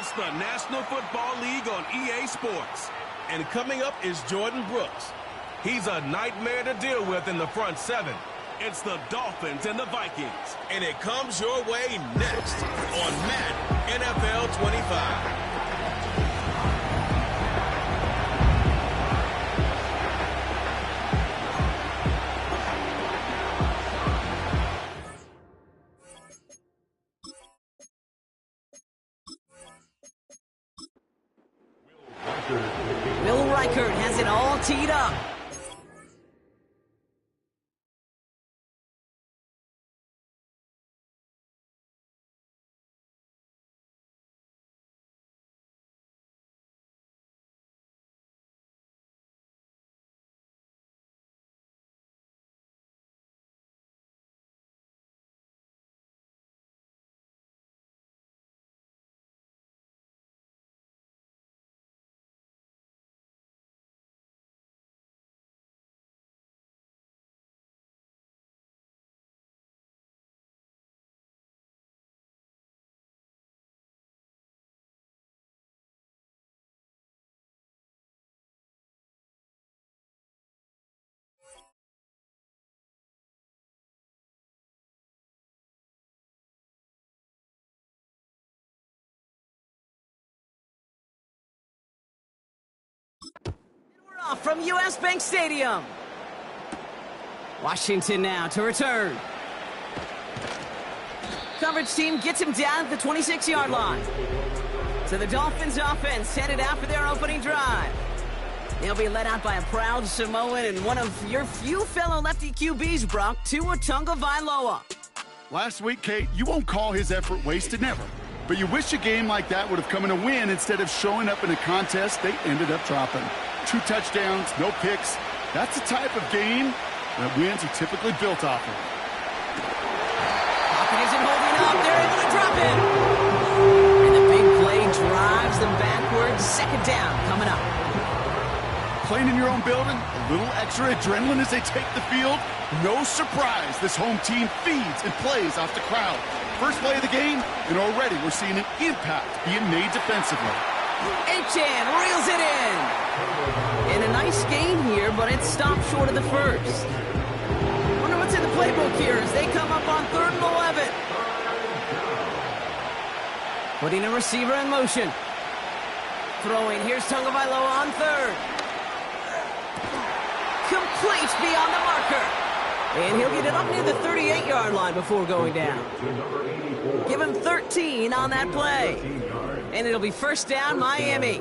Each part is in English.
It's the National Football League on EA Sports. And coming up is Jordan Brooks. He's a nightmare to deal with in the front seven. It's the Dolphins and the Vikings. And it comes your way next on Madden NFL 25. Has it all teed up. We're off from U.S. Bank Stadium. Washington now to return. Coverage team gets him down at the 26-yard line. So the Dolphins offense headed out for their opening drive. They'll be led out by a proud Samoan and one of your few fellow lefty QBs, Brock, Tua Tagovailoa. Last week, Kate, you won't call his effort wasted, never. But you wish a game like that would have come in a win instead of showing up in a contest they ended up dropping. 2 touchdowns, no picks. That's the type of game that wins are typically built off of. Pocket isn't holding up. They're able to drop it. And the big play drives them backwards. Second down coming up. Playing in your own building, a little extra adrenaline as they take the field. No surprise, this home team feeds and plays off the crowd. First play of the game, and already we're seeing an impact being made defensively. Achan reels it in. And a nice gain here, but it stopped short of the first. Wonder what's in the playbook here as they come up on 3rd and 11. Putting a receiver in motion. Throwing, here's Tagovailoa on 3rd. Complete beyond the marker. And he'll get it up near the 38-yard line before going down. Give him 13 on that play. And it'll be first down, Miami.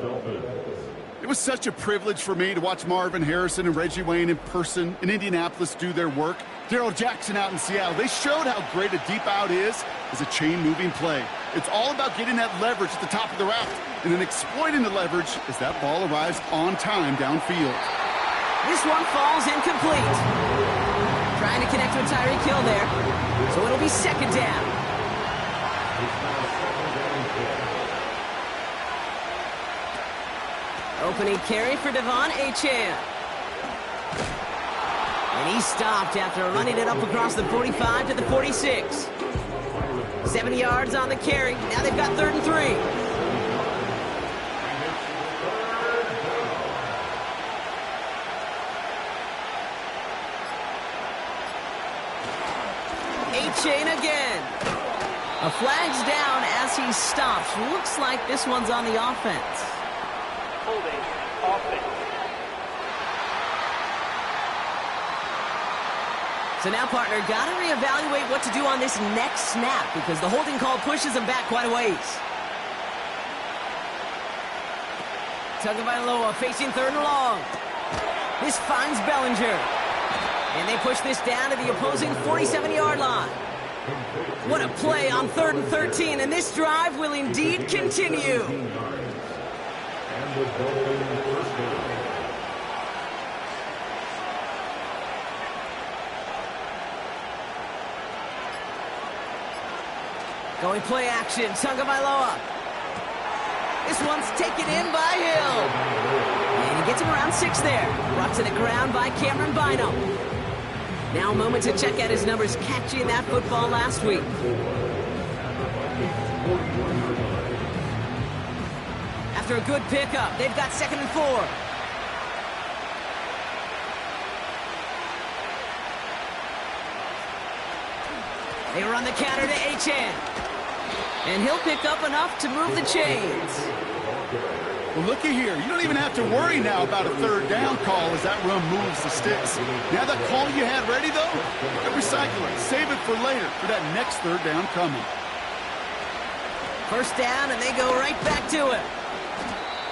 It was such a privilege for me to watch Marvin Harrison and Reggie Wayne in person in Indianapolis do their work. Darrell Jackson out in Seattle. They showed how great a deep out is as a chain-moving play. It's all about getting that leverage at the top of the route and then exploiting the leverage as that ball arrives on time downfield. This one falls incomplete. Trying to connect with Tyreek Hill there. So it'll be second down. Opening carry for Devon Achan. And he stopped after running it up across the 45 to the 46. 70 yards on the carry. Now they've got 3rd and 3. Achan again. A flag's down as he stops. Looks like this one's on the offense. Holding offense. So now, partner, got to reevaluate what to do on this next snap because the holding call pushes him back quite a ways. Tagovailoa facing 3rd and long. This finds Bellinger. And they push this down to the opposing 47-yard line. What a play on 3rd and 13, and this drive will indeed continue. Going play action, Tagovailoa. This one's taken in by Hill. And he gets him around 6 there. Brought to the ground by Cameron Bynum. Now a moment to check out his numbers catching that football last week. after a good pickup. They've got 2nd and 4. They run the counter to HN. And he'll pick up enough to move the chains. Well, looky here. You don't even have to worry now about a 3rd down call as that run moves the sticks. Now that call you had ready, though, recycle it. Save it for later for that next 3rd down coming. 1st down, and they go right back to it.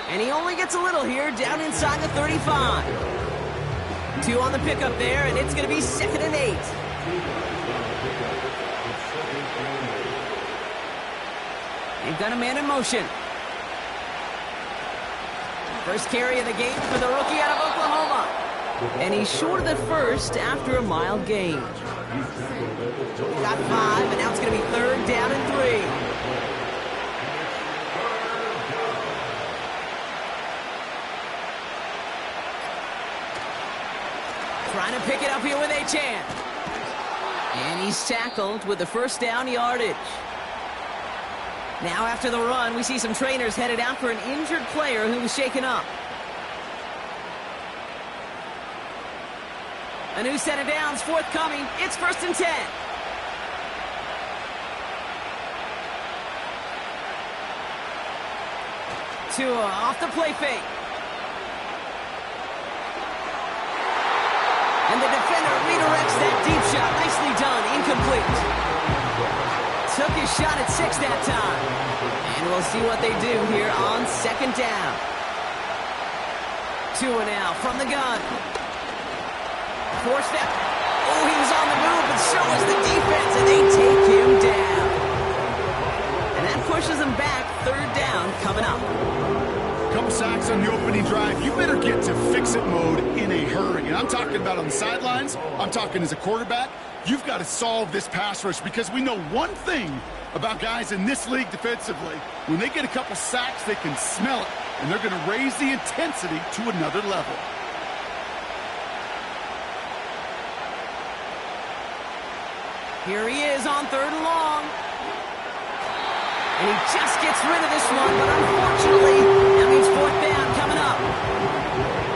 And he only gets a little here, down inside the 35. 2 on the pickup there, and it's going to be 2nd and 8. They've got a man in motion. First carry of the game for the rookie out of Oklahoma. And he's short of the first after a mild gain. Got 5, and now it's going to be 3rd down and 3. Trying to pick it up here with HN. And he's tackled with the 1st down yardage. Now after the run, we see some trainers headed out for an injured player who was shaken up. A new set of downs forthcoming. It's 1st and 10. Tua off the play fake. And the defender redirects that deep shot. Nicely done. Incomplete. Took his shot at 6 that time. And we'll see what they do here on 2nd down. Tua now from the gun. 4 step. Oh, he was on the move, but so was the defense, and they take him down. And that pushes him back. 3rd down coming up. Couple sacks on the opening drive. You better get to fix-it mode in a hurry. And I'm talking about on the sidelines. I'm talking as a quarterback. You've got to solve this pass rush because we know one thing about guys in this league defensively. When they get a couple sacks, they can smell it, and they're going to raise the intensity to another level. Here he is on 3rd and long. And he just gets rid of this one, but unfortunately, that means 4th down coming up.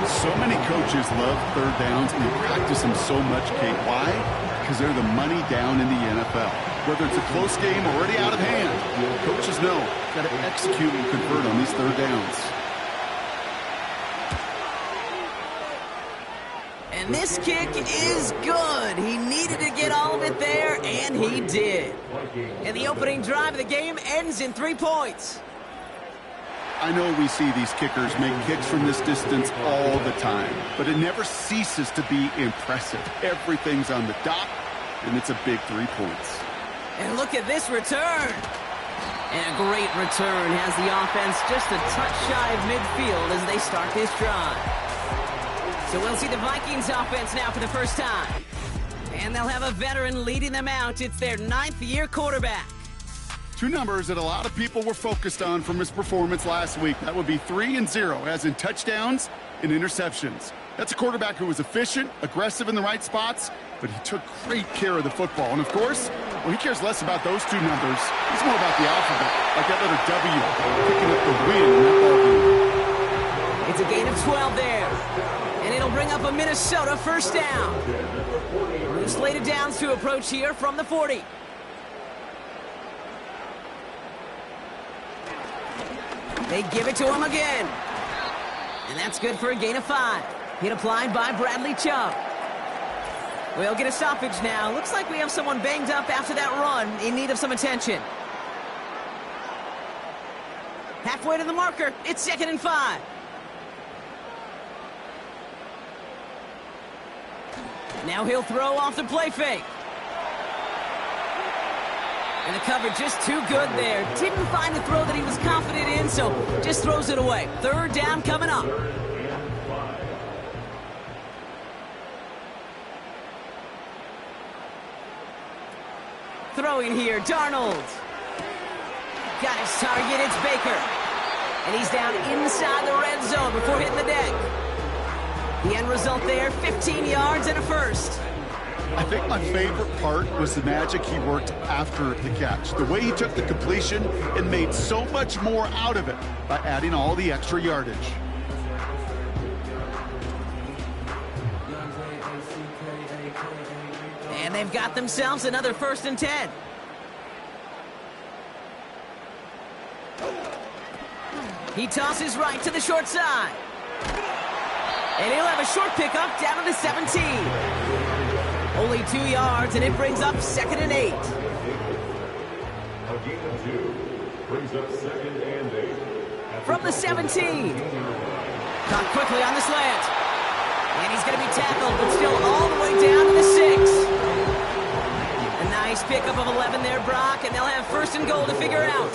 So many coaches love 3rd downs, and they practice them so much, Kate. Why? Because they're the money down in the NFL. Whether it's a close game or already out of hand, coaches know got to execute and convert on these 3rd downs. And this kick is good. He needed to get all of it there, and he did. And the opening drive of the game ends in 3 points. I know we see these kickers make kicks from this distance all the time, but it never ceases to be impressive. Everything's on the dot, and it's a big 3 points. And look at this return. And a great return has the offense just a touch shy of midfield as they start this drive. So we'll see the Vikings offense now for the first time. And they'll have a veteran leading them out. It's their 9th-year quarterback. 2 numbers that a lot of people were focused on from his performance last week. That would be 3 and 0, as in touchdowns and interceptions. That's a quarterback who was efficient, aggressive in the right spots, but he took great care of the football. And of course, well, he cares less about those 2 numbers. He's more about the alphabet, like that letter W, picking up the win in that ballgame. It's a gain of 12 there. And it'll bring up a Minnesota 1st down. Slated downs to approach here from the 40. They give it to him again. And that's good for a gain of 5. Hit applied by Bradley Chubb. We'll get a stoppage now. Looks like we have someone banged up after that run in need of some attention. Halfway to the marker. It's 2nd and 5. Now he'll throw off the play fake. And the cover just too good there. Didn't find a throw that he was confident in, so just throws it away. 3rd down coming up. Throwing here, Darnold. Got his target, it's Baker. And he's down inside the red zone before hitting the deck. The end result there, 15 yards and a 1st. I think my favorite part was the magic he worked after the catch. The way he took the completion and made so much more out of it by adding all the extra yardage. And they've got themselves another 1st and 10. He tosses right to the short side. And he'll have a short pickup down to the 17. Only 2 yards, and it brings up 2nd and 8. A gain of 2 brings up 2nd and 8. From the 17. Caught quickly on the slant. And he's going to be tackled, but still all the way down to the 6. A nice pickup of 11 there, Brock, and they'll have 1st and goal to figure out.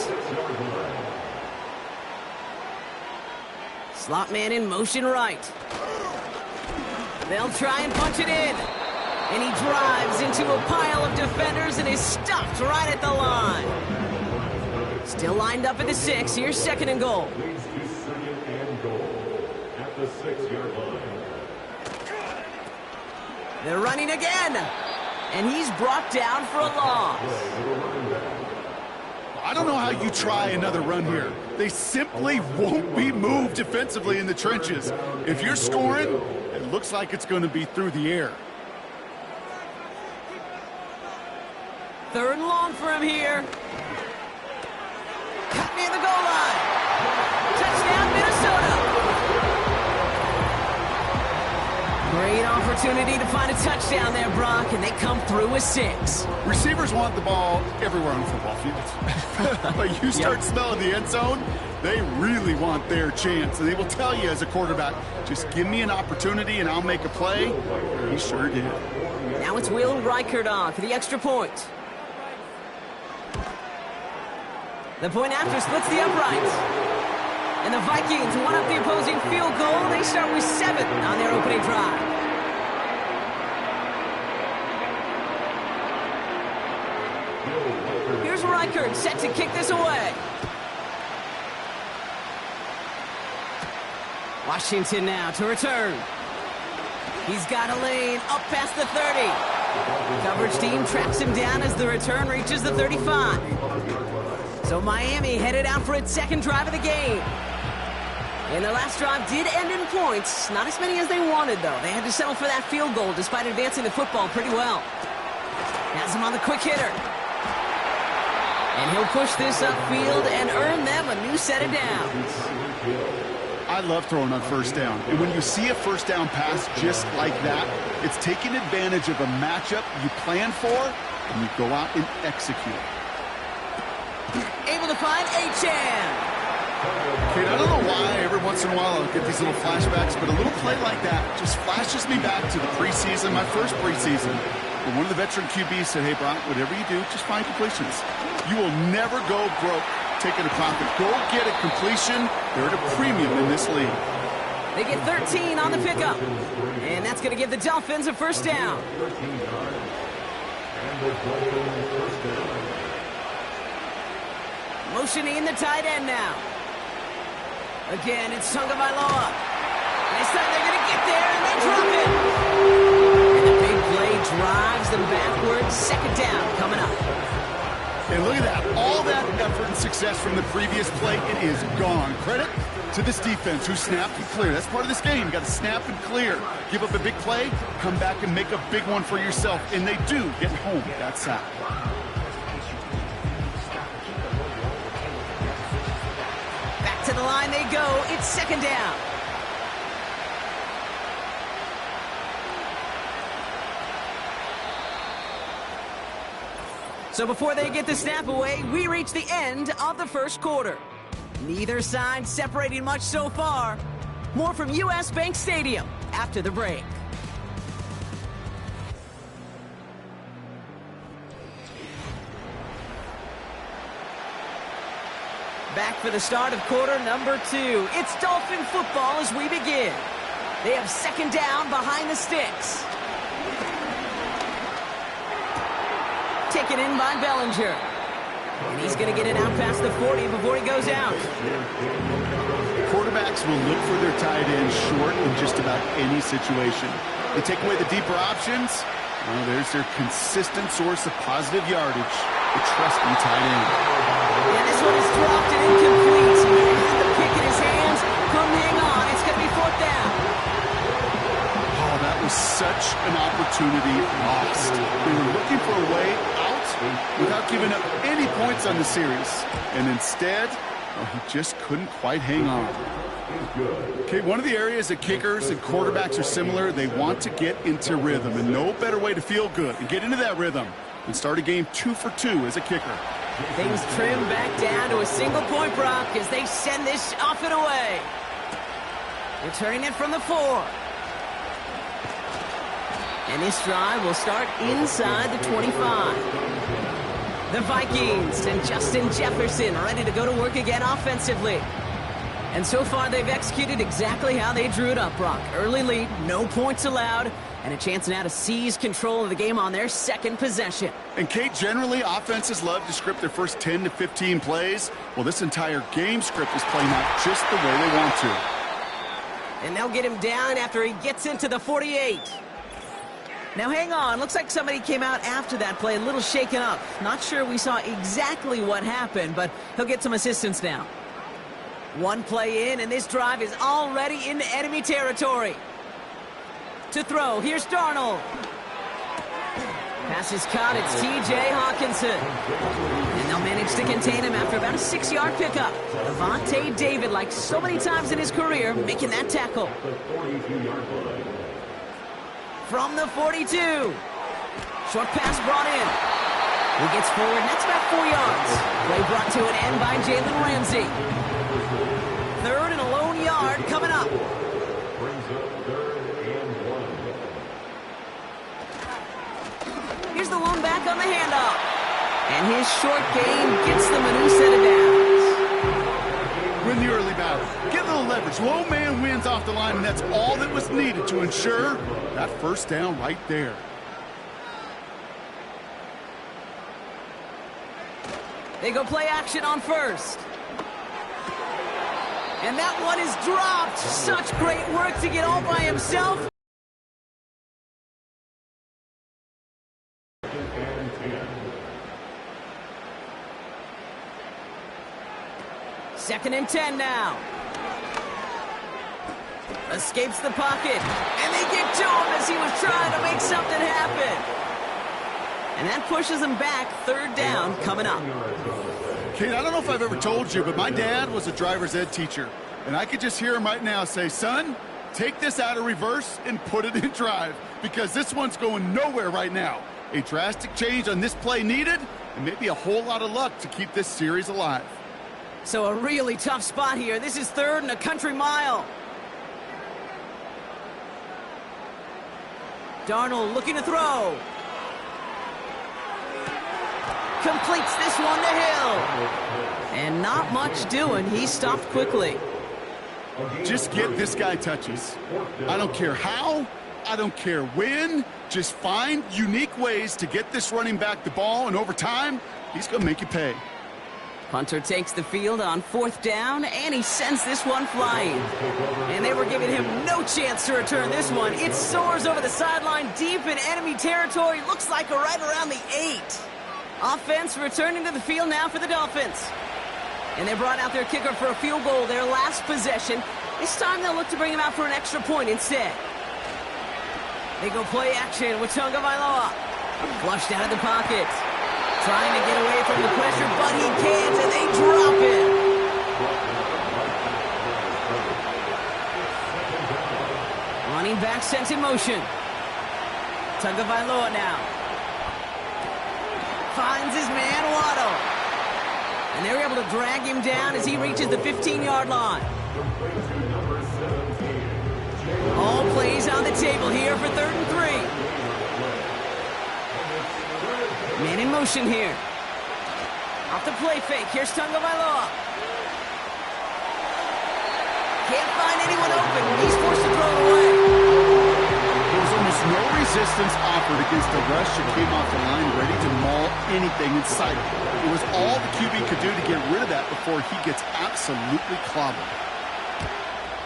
Slot man in motion right. They'll try and punch it in. And he drives into a pile of defenders and is stopped right at the line. Still lined up at the 6. Here's 2nd and goal. Leads to 2nd and goal at the 6-yard line. They're running again. And he's brought down for a loss. I don't know how you try another run here. They simply won't be moved defensively in the trenches. If you're scoring, it looks like it's going to be through the air. 3rd and long for him here. Cut near the goal line. Touchdown, Minnesota. Great opportunity to find a touchdown there, Brock, and they come through with 6. Receivers want the ball everywhere on the football field. But you start smelling the end zone, they really want their chance. And they will tell you as a quarterback, just give me an opportunity and I'll make a play. He sure did. Now it's Will Reichert on for the extra point. The point after splits the uprights. And the Vikings one up the opposing field goal. They start with 7 on their opening drive. Here's Reichert set to kick this away. Washington now to return. He's got a lane up past the 30. Coverage team tracks him down as the return reaches the 35. So Miami headed out for its 2nd drive of the game. And their last drive did end in points. Not as many as they wanted, though. They had to settle for that field goal despite advancing the football pretty well. Has him on the quick hitter. And he'll push this upfield and earn them a new set of downs. I love throwing on 1st down. And when you see a 1st down pass just like that, it's taking advantage of a matchup you plan for, and you go out and execute. Able to find Achane. Kate, I don't know why every once in a while I'll get these little flashbacks, but a little play like that just flashes me back to the preseason, my first preseason. And one of the veteran QBs said, hey, Brock, whatever you do, just find completions. You will never go broke taking a profit. Go get a completion. They're at a premium in this league. They get 13 on the pickup. And that's going to give the Dolphins a 1st down. Motioning the tight end now. Again, it's Tagovailoa. This time they're going to get there, and they drop it. And the big play drives them backwards. 2nd down coming up. And look at that. All that effort and success from the previous play, it is gone. Credit to this defense who snapped and cleared. That's part of this game. You got to snap and clear. Give up a big play, come back and make a big one for yourself. And they do get home that sack. Back to the line they go. It's 2nd down. So before they get the snap away, we reach the end of the 1st quarter. Neither side separating much so far. More from U.S. Bank Stadium after the break. Back for the start of quarter number 2. It's Dolphin football as we begin. They have 2nd down behind the sticks. Taken in by Bellinger. And he's going to get it out past the 40 before he goes out. Quarterbacks will look for their tight end short in just about any situation. They take away the deeper options, Well, there's their consistent source of positive yardage, the trusty tight end. And this one is dropped and incomplete. He had the pick in his hands, couldn't hang on. It's going to be 4th down. Oh, that was such an opportunity lost. They were looking for a way out without giving up any points on the series. And instead, well, he just couldn't quite hang on. Okay, one of the areas that kickers and quarterbacks are similar, they want to get into rhythm. And no better way to feel good and get into that rhythm than start a game 2 for 2 as a kicker. Things trim back down to a single-point Brock as they send this off and away. Returning it from the 4. And this drive will start inside the 25. The Vikings and Justin Jefferson ready to go to work again offensively. And so far, they've executed exactly how they drew it up, Brock. Early lead, no points allowed, and a chance now to seize control of the game on their second possession. And, Kate, generally, offenses love to script their first 10 to 15 plays. Well, this entire game script is playing out just the way they want to. And they'll get him down after he gets into the 48. Now, hang on. Looks like somebody came out after that play a little shaken up. Not sure we saw exactly what happened, but he'll get some assistance now. One play in, and this drive is already into enemy territory. To throw, here's Darnold. Pass is caught, it's T.J. Hawkinson. And they'll manage to contain him after about a 6-yard pickup. Avonte David, like so many times in his career, making that tackle. From the 42. Short pass brought in. He gets forward, and that's about 4 yards. Play brought to an end by Jalen Ramsey. 3rd and a lone yard coming up. Here's the lone back on the handoff. And his short gain gets them a new set of downs. Win the early battle. Get a little leverage. Low man wins off the line, and that's all that was needed to ensure that first down right there. They go play action on first. And that one is dropped. Such great work to get all by himself. Second and 10 now. Escapes the pocket. And they get to him as he was trying to make something happen. And that pushes him back. 3rd down coming up. Kate, I don't know if I've ever told you, but my dad was a driver's ed teacher. And I could just hear him right now say, son, take this out of reverse and put it in drive. Because this one's going nowhere right now. A drastic change on this play needed, and maybe a whole lot of luck to keep this series alive. So a really tough spot here. This is 3rd and a country mile. Darnold looking to throw. Completes this one to Hill. And not much doing. He stopped quickly. Just get this guy touches. I don't care how. I don't care when. Just find unique ways to get this running back the ball, and over time, he's going to make you pay. Punter takes the field on 4th down, and he sends this one flying. And they were giving him no chance to return this one. It soars over the sideline deep in enemy territory. Looks like right around the 8. Offense returning to the field now for the Dolphins. And they brought out their kicker for a field goal their last possession. This time they'll look to bring him out for an extra point instead. They go play action with Tagovailoa. Flushed out of the pocket. Trying to get away from the pressure, but he can't, and they drop it. Running back sent in motion. Tagovailoa now. Finds his man, Waddle. And they're able to drag him down as he reaches the 15-yard line. All plays on the table here for 3rd and 3. Man in motion here. Off the play fake. Here's Tagovailoa. Can't find anyone open. He's forced to throw it away. There was almost no resistance offered against the rush that came off the line ready to maul anything in sight. It was all the QB could do to get rid of that before he gets absolutely clobbered.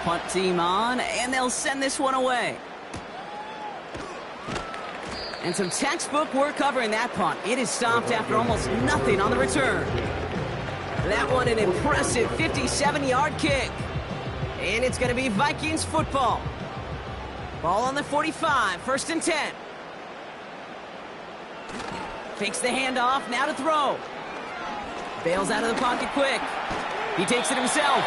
Punt team on, and they'll send this one away. And some textbook work covering that punt. It is stopped after almost nothing on the return. That one an impressive 57-yard kick. And it's going to be Vikings football. Ball on the 45, 1st and 10. Fakes the handoff, now to throw. Bails out of the pocket quick. He takes it himself.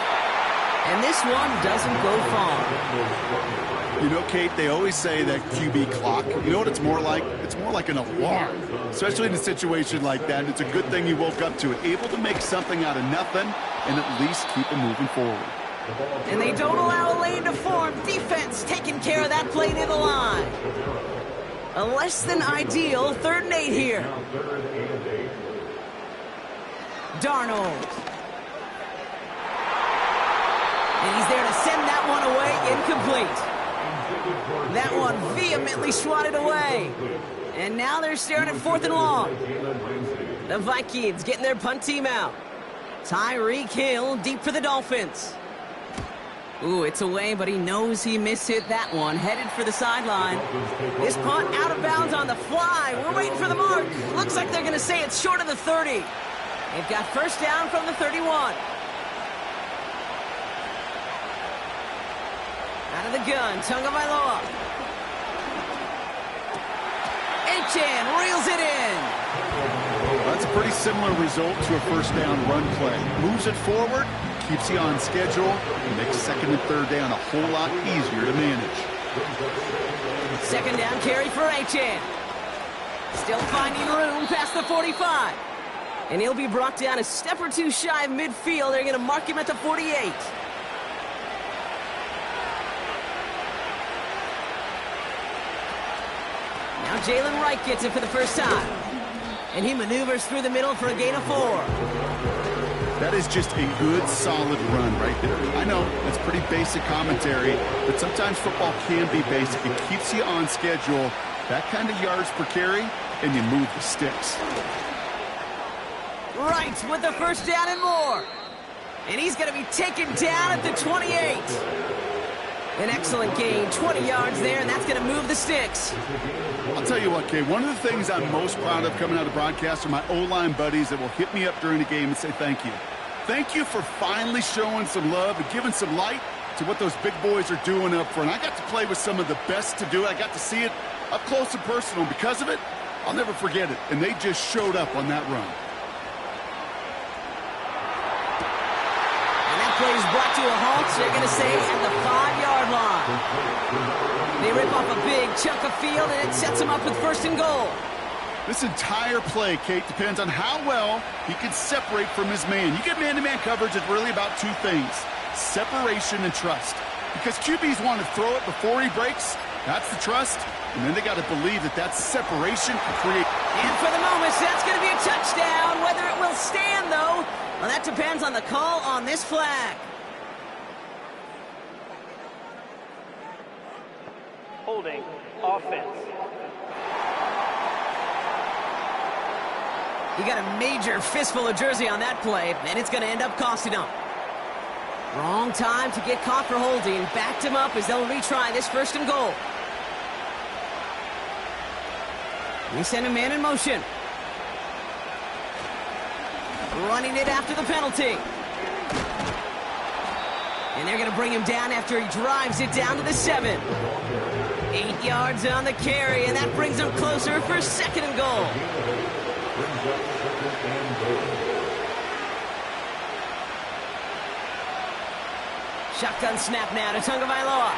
And this one doesn't go far. You know, Kate, they always say that QB clock. You know what it's more like? It's more like an alarm, especially in a situation like that. It's a good thing you woke up to it, able to make something out of nothing and at least keep them moving forward. And they don't allow a lane to form. Defense taking care of that play near the line. A less than ideal 3rd and 8 here. Darnold. And he's there to send that one away, incomplete. That one vehemently swatted away. And now they're staring at 4th and long. The Vikings getting their punt team out. Tyreek Hill deep for the Dolphins. Ooh, it's away, but he knows he mishit that one. Headed for the sideline. This punt out of bounds on the fly. We're waiting for the mark. Looks like they're going to say it's short of the 30. They've got 1st down from the 31. Out of the gun, Tagovailoa. Achane reels it in. That's a pretty similar result to a 1st down run play. Moves it forward, keeps you on schedule, and makes 2nd and 3rd down a whole lot easier to manage. 2nd down carry for Achane. Still finding room past the 45. And he'll be brought down a step or two shy of midfield. They're going to mark him at the 48. Now Jalen Wright gets it for the first time. And he maneuvers through the middle for a gain of 4. That is just a good, solid run right there. I know, that's pretty basic commentary, but sometimes football can be basic. It keeps you on schedule, that kind of yards per carry, and you move the sticks. Wright with the 1st down and more. And he's going to be taken down at the 28. An excellent gain, 20 yards there, and that's going to move the sticks. I'll tell you what, Kay, one of the things I'm most proud of coming out of broadcast are my O-line buddies that will hit me up during the game and say thank you. Thank you for finally showing some love and giving some light to what those big boys are doing up front. I got to play with some of the best to do it. I got to see it up close and personal. Because of it, I'll never forget it. And they just showed up on that run. Play is brought to a halt, so they're going to say at the 5-yard line. They rip off a big chunk of field, and it sets them up with 1st and goal. This entire play, Kate, depends on how well he can separate from his man. You get man-to-man coverage, it's really about 2 things, separation and trust. Because QBs want to throw it before he breaks, that's the trust, and then they got to believe that that separation can create. And for the moment, that's going to be a touchdown. Whether it will stand, though, well, that depends on the call on this flag. Holding offense. He got a major fistful of jersey on that play, and it's going to end up costing him. Wrong time to get caught for holding. Backed him up as they'll retry this 1st and goal. They send a man in motion. Running it after the penalty. And they're going to bring him down after he drives it down to the 7. 8 yards on the carry, and that brings him closer for 2nd and goal. Shotgun snap now to Tagovailoa.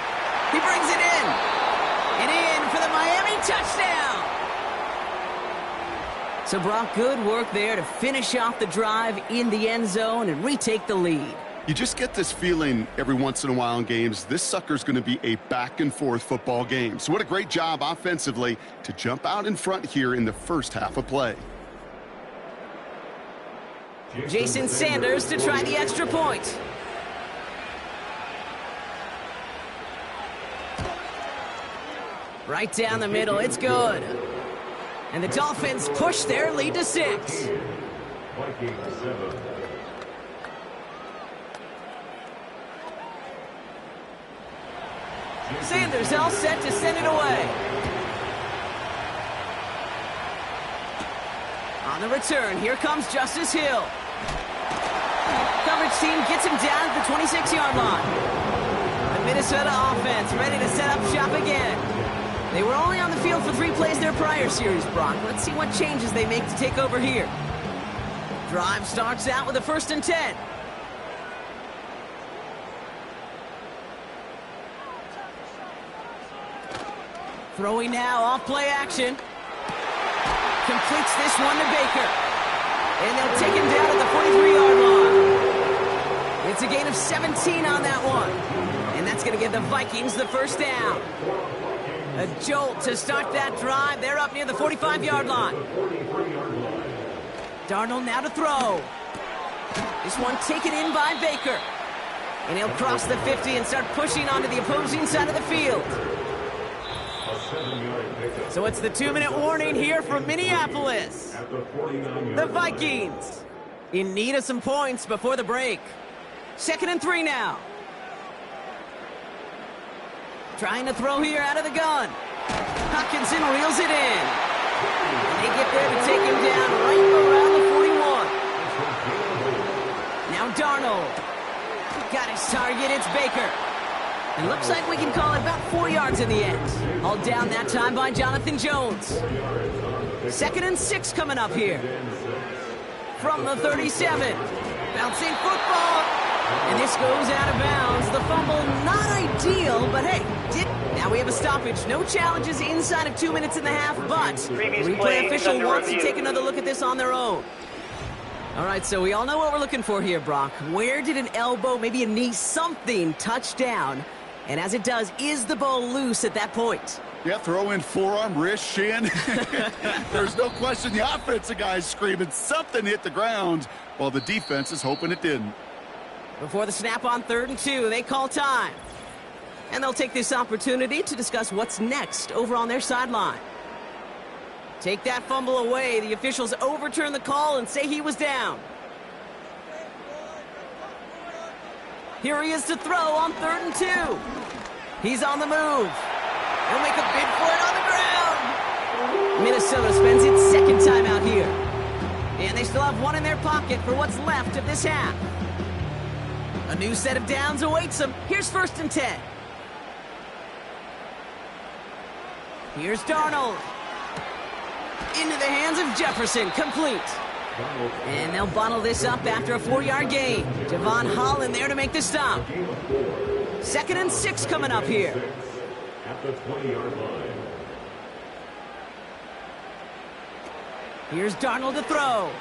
He brings it in. And in for the Miami touchdown. So, Brock, good work there to finish off the drive in the end zone and retake the lead. You just get this feeling every once in a while in games, this sucker's going to be a back-and-forth football game. So what a great job offensively to jump out in front here in the 1st half of play. Jason Sanders to try the extra point. Right down the middle, it's good. And the Dolphins push their lead to 6. Vikings 7. Sanders all set to send it away. On the return, here comes Justice Hill. Coverage team gets him down at the 26-yard line. The Minnesota offense ready to set up shop again. They were only on the field for 3 plays their prior series, Brock. Let's see what changes they make to take over here. Drive starts out with a 1st and 10. Throwing now off play action. Completes this one to Baker. And they'll take him down at the 43-yard line. It's a gain of 17 on that one. And that's going to give the Vikings the 1st down. A jolt to start that drive. They're up near the 45-yard line. Darnold now to throw. This one taken in by Baker. And he'll cross the 50 and start pushing onto the opposing side of the field. So it's the 2-minute warning here from Minneapolis. The Vikings in need of some points before the break. 2nd and 3 now. Trying to throw here out of the gun. Hockenson reels it in. And they get there to take him down right around the 41. Now Darnold. Got his target, it's Baker. It looks like we can call it about 4 yards in the end. All down that time by Jonathan Jones. 2nd and 6 coming up here. From the 37. Bouncing football. And this goes out of bounds. The fumble, not ideal, but hey, now we have a stoppage. No challenges inside of 2 minutes and a half, but the replay official wants to take another look at this on their own. All right, so we all know what we're looking for here, Brock. Where did an elbow, maybe a knee, something touch down? And as it does, is the ball loose at that point? Yeah, throw in forearm, wrist, shin. There's no question the offensive guy's screaming something hit the ground while the defense is hoping it didn't. Before the snap on 3rd and 2, they call time. And they'll take this opportunity to discuss what's next over on their sideline. Take that fumble away. The officials overturn the call and say he was down. Here he is to throw on 3rd and 2. He's on the move. He'll make a bid for it on the ground. Minnesota spends its 2nd time out here. And they still have one in their pocket for what's left of this half. A new set of downs awaits them. Here's 1st and 10. Here's Darnold. Into the hands of Jefferson. Complete. And they'll bottle this up after a 4-yard gain. Javon Holland there to make the stop. 2nd and 6 coming up here. At the 20-yard line. Here's Darnold to throw.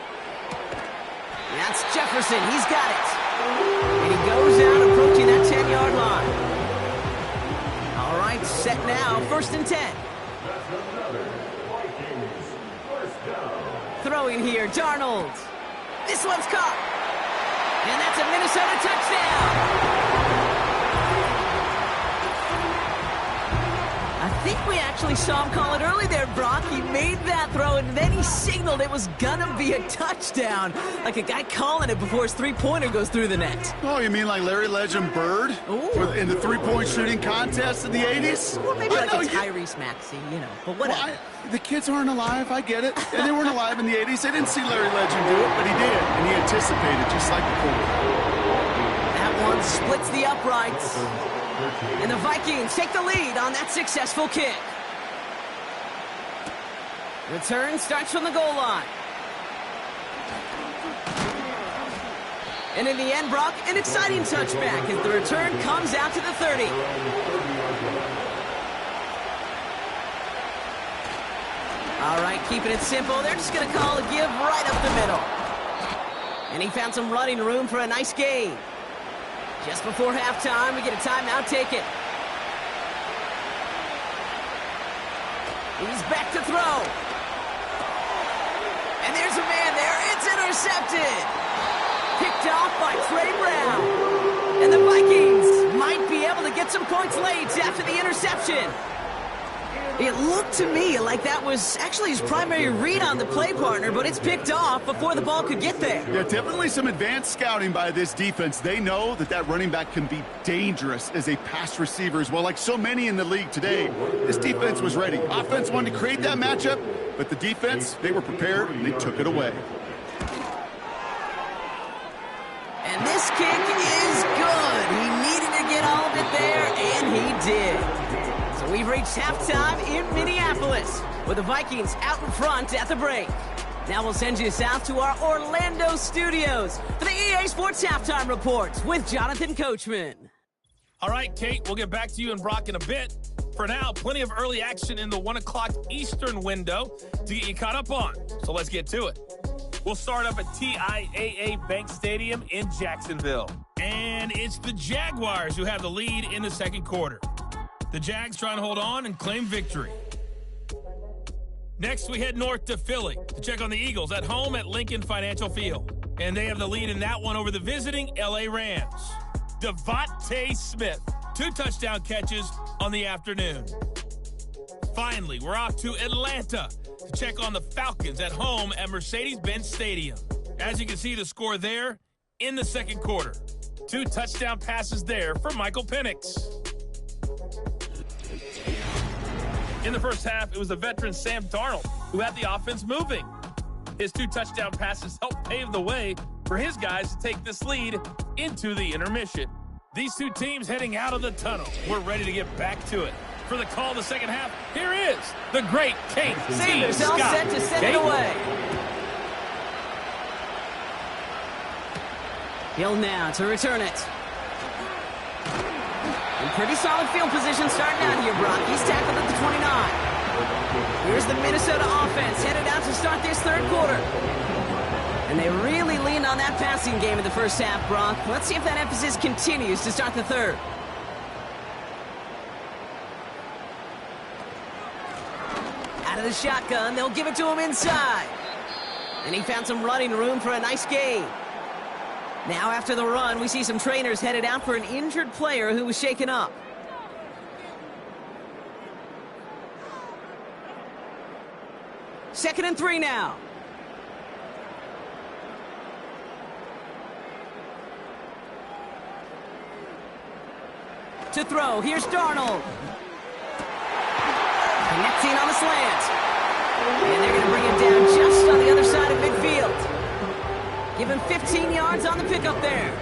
That's Jefferson. He's got it. And he goes out approaching that 10-yard line. All right, set now. 1st and 10. Throwing here, Darnold. This one's caught. And that's a Minnesota touchdown. I think we actually saw him call it early there, Brock. He made that throw, and then he signaled it was gonna be a touchdown. Like a guy calling it before his three-pointer goes through the net. Oh, you mean like Larry Legend Bird in the three-point shooting contest in the 80s? Or maybe like a Tyrese Maxey, you know, but whatever. Well, the kids aren't alive, I get it. And they weren't alive in the 80s. They didn't see Larry Legend do it, but he did. And he anticipated, just like the quarterback. That one splits the uprights. And the Vikings take the lead on that successful kick. Return starts from the goal line. And in the end, Brock, an exciting touchback as the return comes out to the 30. All right, keeping it simple. They're just going to call a give right up the middle. And he found some running room for a nice gain. Just before halftime, we get a timeout taken. He's back to throw. And there's a man there. It's intercepted. Picked off by Trey Brown. And the Vikings might be able to get some points late after the interception. It looked to me like that was actually his primary read on the play partner, but it's picked off before the ball could get there. Yeah, definitely some advanced scouting by this defense. They know that that running back can be dangerous as a pass receiver as well. Like so many in the league today, this defense was ready. Offense wanted to create that matchup, But the defense, they were prepared, and they took it away. And this kick is good. He needed to get all of it there, and he did. So we've reached halftime in Minneapolis, with the Vikings out in front at the break. Now we'll send you south to our Orlando studios for the EA Sports Halftime Report with Jonathan Coachman. All right, Kate, we'll get back to you and Brock in a bit. For now, plenty of early action in the 1 o'clock Eastern window to get you caught up on. So let's get to it. We'll start up at TIAA Bank Stadium in Jacksonville. And it's the Jaguars who have the lead in the second quarter. The Jags trying to hold on and claim victory. Next, we head north to Philly to check on the Eagles at home at Lincoln Financial Field. And they have the lead in that one over the visiting LA Rams. Devontae Smith, 2 touchdown catches on the afternoon. Finally, we're off to Atlanta to check on the Falcons at home at Mercedes-Benz Stadium. As you can see, the score there in the second quarter. 2 touchdown passes there for Michael Penix. In the first half, it was the veteran Sam Darnold who had the offense moving. His 2 touchdown passes helped pave the way for his guys to take this lead into the intermission. These 2 teams heading out of the tunnel. We're ready to get back to it. For the call of the second half, here is the great Kate Sanders all set to send it away. Hill now to return it. In pretty solid field position starting out here, Brock. He's tackled at the 29. Here's the Minnesota offense headed out to start this third quarter. And they really leaned on that passing game in the first half, Brock. Let's see if that emphasis continues to start the third. Out of the shotgun, they'll give it to him inside. And he found some running room for a nice gain. Now after the run, we see some trainers headed out for an injured player who was shaken up. Second and 3 now. To throw, here's Darnold. Connecting on the slant. And they're going to bring him down just on the other side of midfield. Give him 15 yards on the pickup there.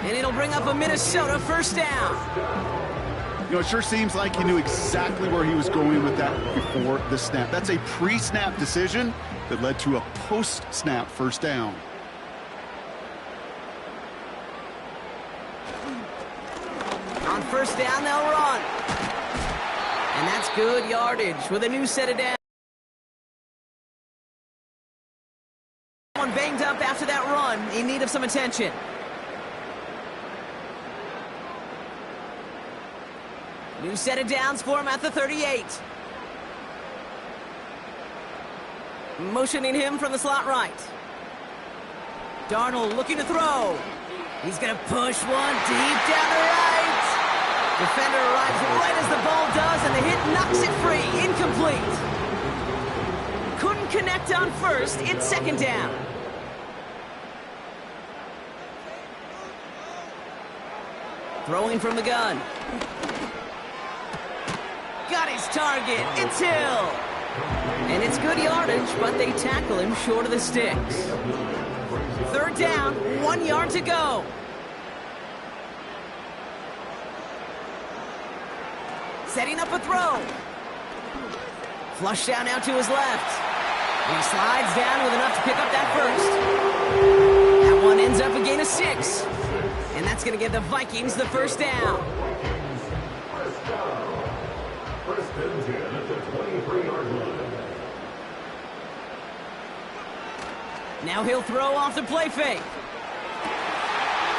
And it'll bring up a Minnesota first down. You know, it sure seems like he knew exactly where he was going with that before the snap. That's a pre-snap decision that led to a post-snap first down. On first down, they'll run. And that's good yardage with a new set of downs. One banged up after that run, in need of some attention. New set of downs for him at the 38. Motioning him from the slot right. Darnold looking to throw. He's going to push one deep down the right. Defender arrives right as the ball does, and the hit knocks it free. Incomplete. Couldn't connect on first. It's second down. Throwing from the gun. Got his target. It's Hill. And it's good yardage, but they tackle him short of the sticks. Third down, 1 yard to go. Setting up a throw. Flush down now to his left. And he slides down with enough to pick up that first. That one ends up a gain of 6. And that's going to give the Vikings the first down. First and 10 at the 23-yard line. Now he'll throw off the play fake.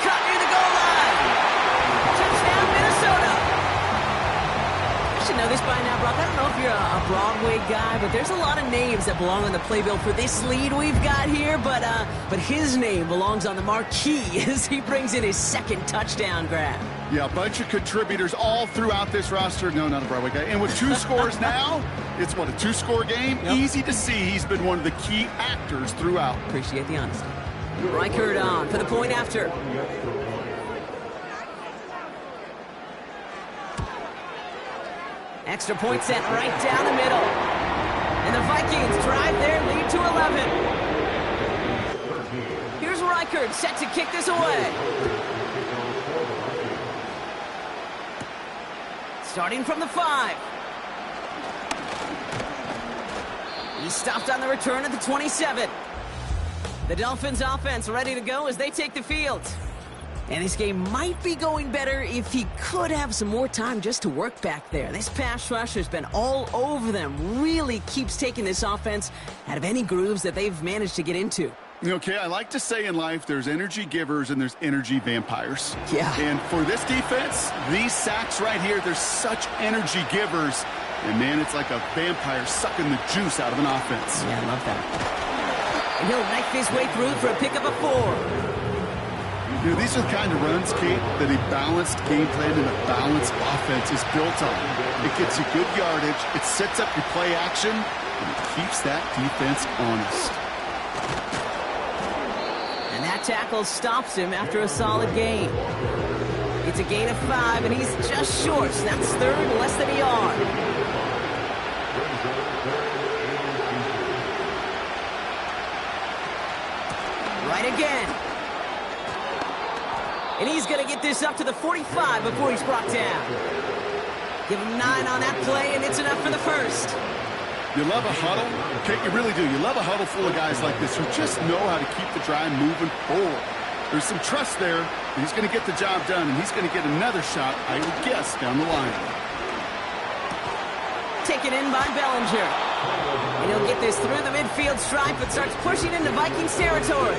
Cut near the goal line. Touchdown, Minnesota. You should know this by now, Brock. I don't know if you're a Broadway guy, but there's a lot of names that belong on the playbill for this lead we've got here. But his name belongs on the marquee as he brings in his second touchdown grab. Yeah, a bunch of contributors all throughout this roster. No, not a Broadway guy. And with 2 scores now, it's what, a 2-score game? Yep. Easy to see he's been one of the key actors throughout. Appreciate the honesty. Reichert on for the point after. Extra point set right down the middle. And the Vikings drive their lead to 11. Here's Reichert set to kick this away. Starting from the 5. He's stopped on the return at the 27. The Dolphins offense ready to go as they take the field. And this game might be going better if he could have some more time just to work back there. This pass rush has been all over them. Really keeps taking this offense out of any grooves that they've managed to get into. Okay, I like to say in life there's energy givers and there's energy vampires. Yeah. And for this defense, these sacks right here, they're such energy givers. And, man, it's like a vampire sucking the juice out of an offense. Yeah, I love that. And he'll knife his way through for a pickup of 4. You know, these are the kind of runs, Kate, that a balanced game plan and a balanced offense is built on. It gets you good yardage, it sets up your play action, and it keeps that defense honest. And that tackle stops him after a solid gain. It's a gain of 5, and he's just short, so that's third, less than a yard. Right again. And he's going to get this up to the 45 before he's brought down. Give him 9 on that play, and it's enough for the first. You love a huddle? Okay, you really do. You love a huddle full of guys like this who just know how to keep the drive moving forward. There's some trust there. He's going to get the job done, and he's going to get another shot, I would guess, down the line. Taken in by Bellinger. And he'll get this through the midfield stripe, but starts pushing into Vikings territory.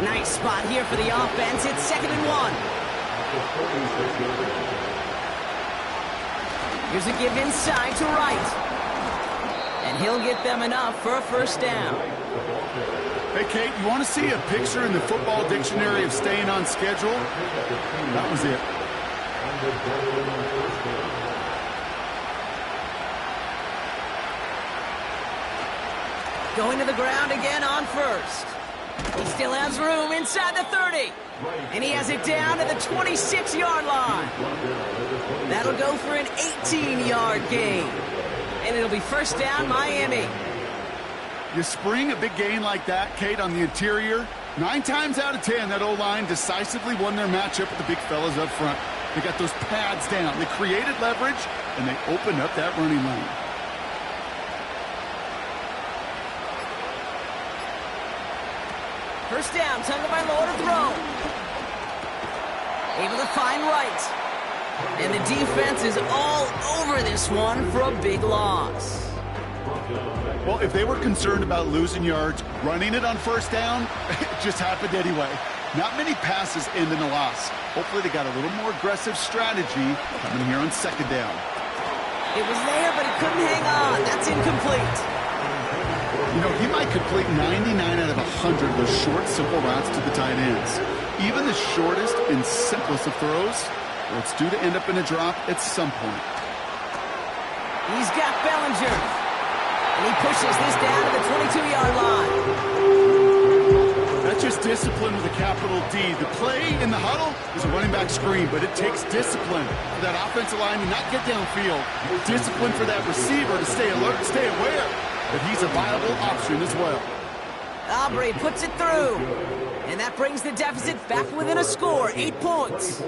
Nice spot here for the offense. It's 2nd and 1. Here's a give inside to Wright. And he'll get them enough for a first down. Hey, Kate, you want to see a picture in the football dictionary of staying on schedule? That was it. Going to the ground again on first. He still has room inside the 30. And he has it down to the 26-yard line. That'll go for an 18-yard gain. And it'll be first down, Miami. You spring a big gain like that, Kate, on the interior. 9 times out of 10, that O-line decisively won their matchup with the big fellas up front. They got those pads down. They created leverage, and they opened up that running lane. First down, Tunga by Law to throw. Able to find Wright. And the defense is all over this one for a big loss. Well, if they were concerned about losing yards, running it on first down, it just happened anyway. Not many passes end in a loss. Hopefully they got a little more aggressive strategy coming here on 2nd down. It was there, but he couldn't hang on. That's incomplete. You know, he might complete 99 out of 100 of those short, simple routes to the tight ends. Even the shortest and simplest of throws, well, it's due to end up in a drop at some point. He's got Bellinger. And he pushes this down to the 22-yard line. That's just discipline with a capital D. The play in the huddle is a running back screen, but it takes discipline for that offensive line to not get downfield. Discipline for that receiver to stay alert, stay aware that he's a viable option as well. Aubrey puts it through. And that brings the deficit back within a score, 8 points.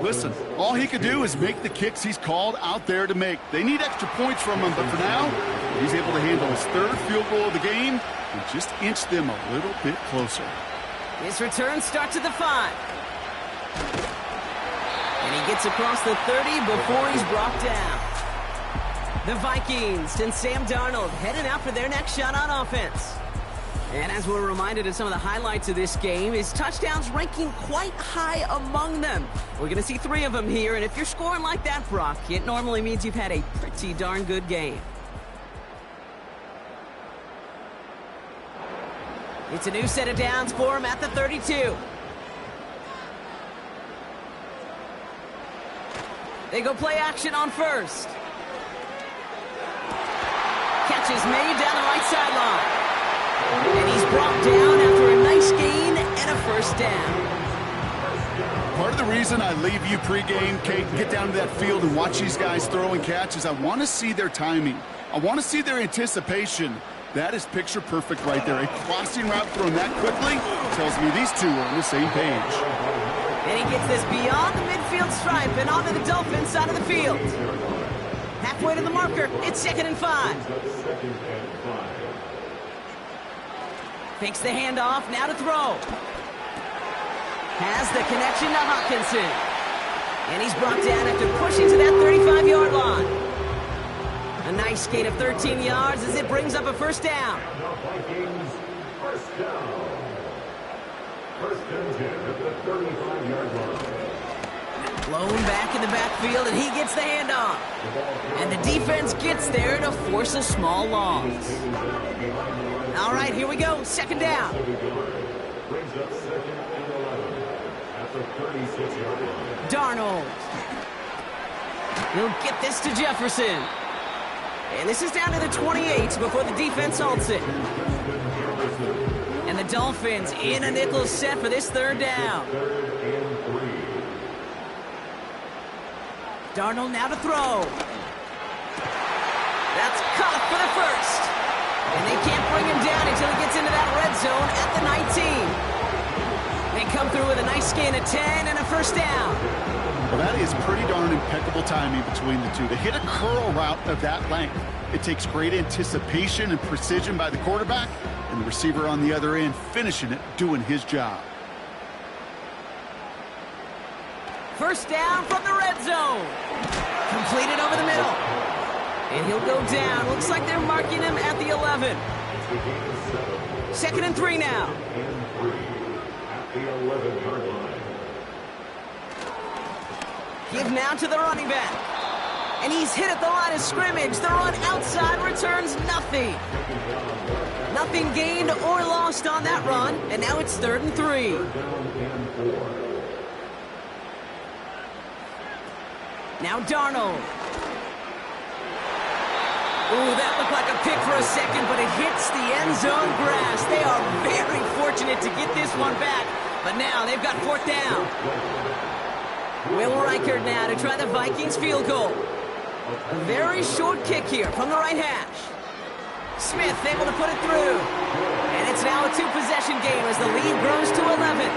Listen, all he could do is make the kicks he's called out there to make. They need extra points from him, but for now, he's able to handle his 3rd field goal of the game and just inch them a little bit closer. His return starts at the 5. And he gets across the 30 before he's brought down. The Vikings and Sam Darnold heading out for their next shot on offense. And as we're reminded of some of the highlights of this game, his touchdowns ranking quite high among them. We're going to see 3 of them here, and if you're scoring like that, Brock, it normally means you've had a pretty darn good game. It's a new set of downs for him at the 32. They go play action on first. Catch is made down the right sideline. And he's brought down after a nice gain and a first down. Part of the reason I leave you pregame, Kate, get down to that field and watch these guys throw and catch is I want to see their timing. I want to see their anticipation. That is picture perfect right there. A crossing route thrown that quickly tells me these two are on the same page. And he gets this beyond the midfield stripe and onto the Dolphins side of the field. Halfway to the marker, it's 2nd and 5. Fakes the handoff, now to throw. Has the connection to Hawkinson. And he's brought down after pushing to that 35-yard line. A nice gain of 13 yards as it brings up a first down. Vikings, first down. First and 10 at the 35-yard line. Blown back in the backfield, and he gets the handoff. And the defense gets there to force a small loss. All right, here we go. 2nd down. Brings up 2nd and 11 at the 36-yard line. Darnold. He'll get this to Jefferson. And this is down to the 28 before the defense halts it. And the Dolphins in a nickel set for this 3rd down. Darnold now to throw. That's caught for the first. And they can't bring him down until he gets into that red zone at the 19. They come through with a nice gain of 10 and a first down. Well, that is pretty darn impeccable timing between the two. To hit a curl route of that length, it takes great anticipation and precision by the quarterback, and the receiver on the other end finishing it, doing his job. First down from the red zone. Completed over the middle. And he'll go down. Looks like they're marking him at the 11. 2nd and 3 now. At the 11-yard line. Give now to the running back. And he's hit at the line of scrimmage. The run outside returns nothing. Nothing gained or lost on that run. And now it's 3rd and 3. Now Darnold. Ooh, that looked like a pick for a second, but it hits the end zone grass. They are very fortunate to get this one back. But now they've got 4th down. Will Reichard now to try the Vikings field goal. A very short kick here from the right hash. Smith able to put it through. And it's now a 2-possession game as the lead grows to 11.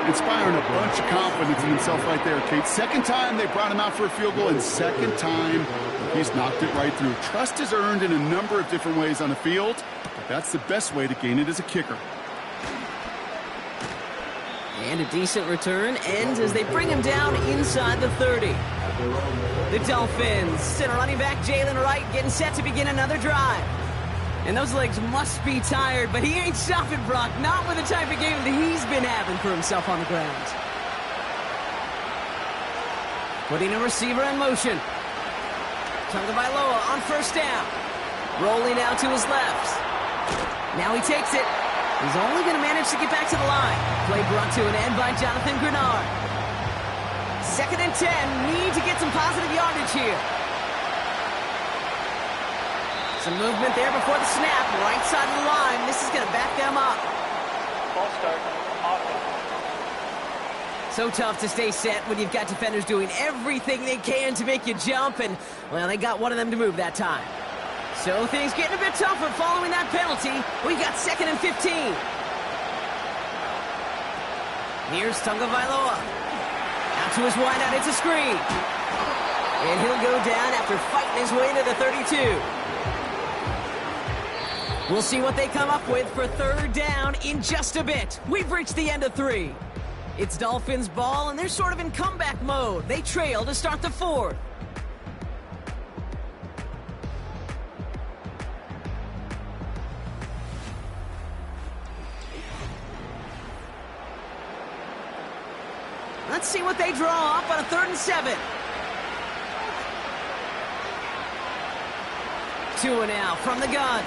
Inspiring a bunch of confidence in himself right there, Kate. 2nd time they brought him out for a field goal, and 2nd time he's knocked it right through. Trust is earned in a number of different ways on the field, but that's the best way to gain it as a kicker. And a decent return ends as they bring him down inside the 30. The Dolphins send running back Jalen Wright getting set to begin another drive. And those legs must be tired, but he ain't stopping, Brock. Not with the type of game that he's been having for himself on the ground. Putting a receiver in motion. Tagovailoa on first down. Rolling out to his left. Now he takes it. He's only going to manage to get back to the line. Play brought to an end by Jonathan Grenard. 2nd and 10. Need to get some positive yardage here. Some movement there before the snap. Right side of the line. This is going to back them up. Ball start. Offense. So tough to stay set when you've got defenders doing everything they can to make you jump. And, well, they got one of them to move that time. So things getting a bit tougher following that penalty. We got 2nd and 15. Here's Tagovailoa. Out to his wideout. It's a screen. And he'll go down after fighting his way to the 32. We'll see what they come up with for 3rd down in just a bit. We've reached the end of 3. It's Dolphins ball, and they're sort of in comeback mode. They trail to start the 4th. Let's see what they draw up on a 3rd and 7. Tua now from the gun.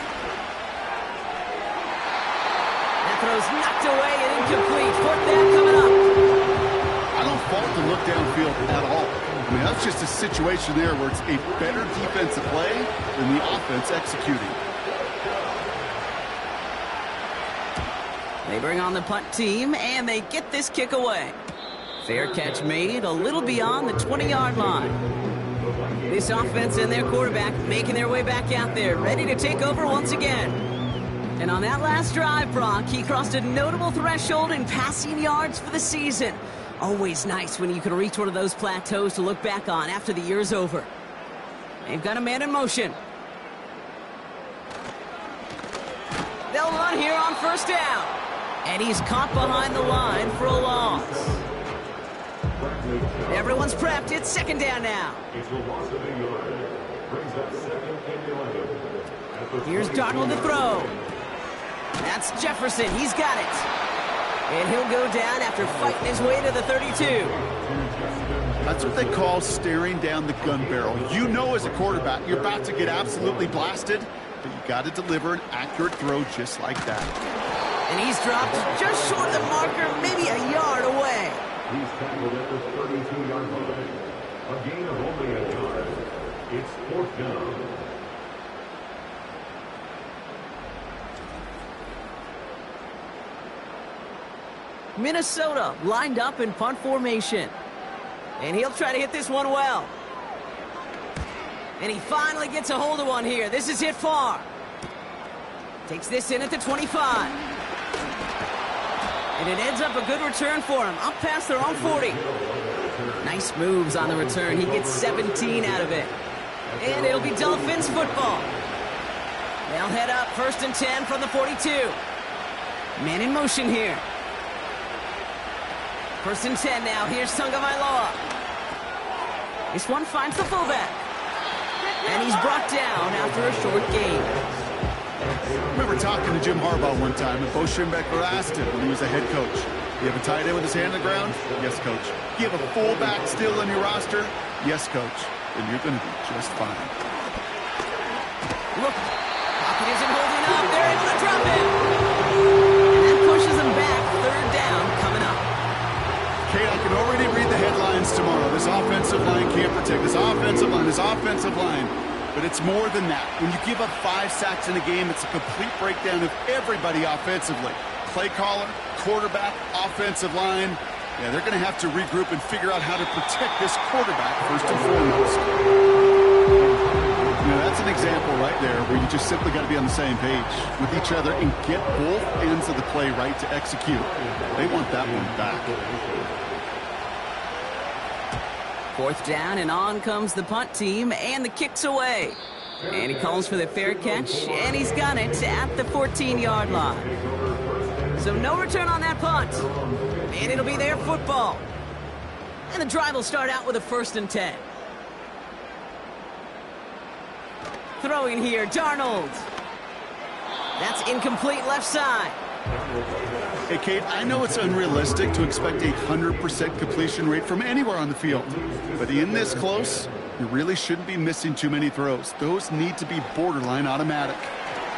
That throw's knocked away and incomplete. 4th down coming up. I don't fault the look downfield at all. I mean, that's just a situation there where it's a better defensive play than the offense executing. They bring on the punt team, and they get this kick away. Fair catch made a little beyond the 20-yard line. This offense and their quarterback making their way back out there, ready to take over once again. And on that last drive, Brock, he crossed a notable threshold in passing yards for the season. Always nice when you can reach one of those plateaus to look back on after the year's over. They've got a man in motion. They'll run here on first down. And he's caught behind the line for a loss. Everyone's prepped. It's second down now. Here's Darnold to throw. That's Jefferson. He's got it. And he'll go down after fighting his way to the 32. That's what they call staring down the gun barrel. You know as a quarterback, you're about to get absolutely blasted, but you got to deliver an accurate throw just like that. And he's dropped just short of the marker, maybe a yard away. He's tackled at the 32-yard line. A gain of only a yard. It's fourth down. Minnesota lined up in punt formation. And he'll try to hit this one well. And he finally gets a hold of one here. This is hit far. Takes this in at the 25. And it ends up a good return for him. Up past their own 40. Nice moves on the return. He gets 17 out of it. And it'll be Dolphins football. They'll head up 1st and 10 from the 42. Man in motion here. 1st and 10 now. Here's Tagovailoa. This one finds the fullback. And he's brought down after a short gain. I remember talking to Jim Harbaugh one time, and Bo Schembechler asked him when he was a head coach, you have a tight end with his hand on the ground? Yes, coach. You have a fullback still on your roster? Yes, coach. Then you're going to be just fine. Look, pocket isn't holding up. They're able to drop it. And that pushes them back. 3rd down coming up. Kate, I can already read the headlines tomorrow. This offensive line can't protect. This offensive line. But it's more than that. When you give up 5 sacks in a game, it's a complete breakdown of everybody offensively. Play caller, quarterback, offensive line. Yeah, they're going to have to regroup and figure out how to protect this quarterback first and foremost. You know, that's an example right there where you just simply got to be on the same page with each other and get both ends of the play right to execute. They want that one back. 4th down, and on comes the punt team, and the kick's away. And he calls for the fair catch, and he's got it at the 14-yard line. So no return on that punt. And it'll be their football. And the drive will start out with a 1st and 10. Throwing here, Darnold. That's incomplete left side. Hey, Kate, I know it's unrealistic to expect a 100% completion rate from anywhere on the field. But in this close, you really shouldn't be missing too many throws. Those need to be borderline automatic.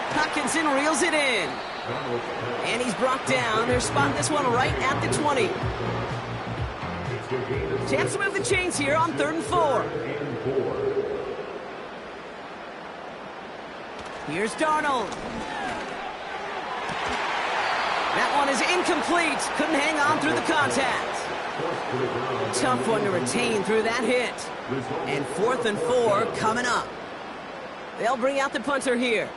Hutchinson reels it in. And he's brought down. They're spotting this one right at the 20. Chance to move the chains here on 3rd and 4. Here's Darnold. That one is incomplete. Couldn't hang on through the contact. Tough one to retain through that hit. And 4th and 4 coming up. They'll bring out the punter here.